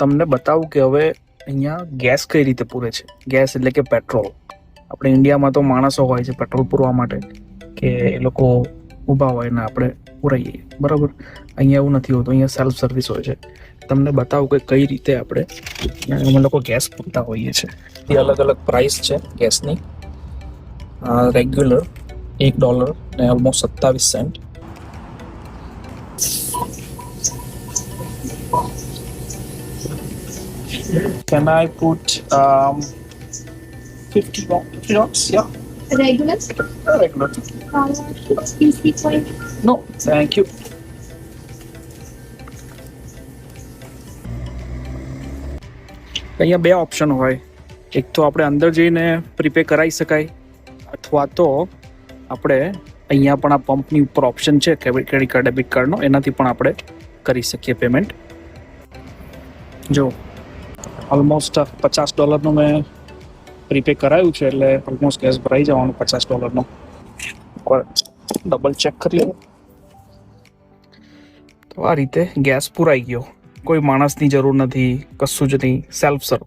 તમને બતાવું કે હવે અહીંયા ગેસ કઈ રીતે પૂરે છે. ગેસ એટલે કે પેટ્રોલ. આપણે ઇન્ડિયામાં તો માણસો હોય છે પેટ્રોલ પૂરવા માટે કે એ લોકો ઊભા હોય ને આપણે પૂરાઈએ, બરાબર. અહીંયા એવું નથી હોતું, અહીંયા સેલ્ફ સર્વિસ હોય છે. તમને બતાવું કે કઈ રીતે આપણે અમે લોકો ગેસ પૂરતા હોઈએ છીએ. એ અલગ અલગ પ્રાઇસ છે ગેસની. રેગ્યુલર $1 ને almost 27 cent. Can I put 50 bucks? Yeah. Regular? Regular. PC point? No, thank you. અહીંયા બે ઓપ્શન હોય. એક તો આપણે અંદર જઈને પ્રીપે કરાવી શકાય, અથવા તો આપણે અહીંયા પણ આ પંપની ઉપર ઓપ્શન છે ક્રેડિટ કાર્ડ ડેબિટ કાર્ડનો, એનાથી પણ આપણે કરી શકીએ પેમેન્ટ. જો ઓલમોસ્ટ $50 મેં પ્રીપે કરાયું છે, એટલે ઓલમોસ્ટ ગેસ ભરાઈ જવાનું $50. ડબલ ચેક કરી લો. તો આ રીતે ગેસ પુરાઈ ગયો. કોઈ માણસની જરૂર નથી, કશું જ નહીં, સેલ્ફ સર્વ.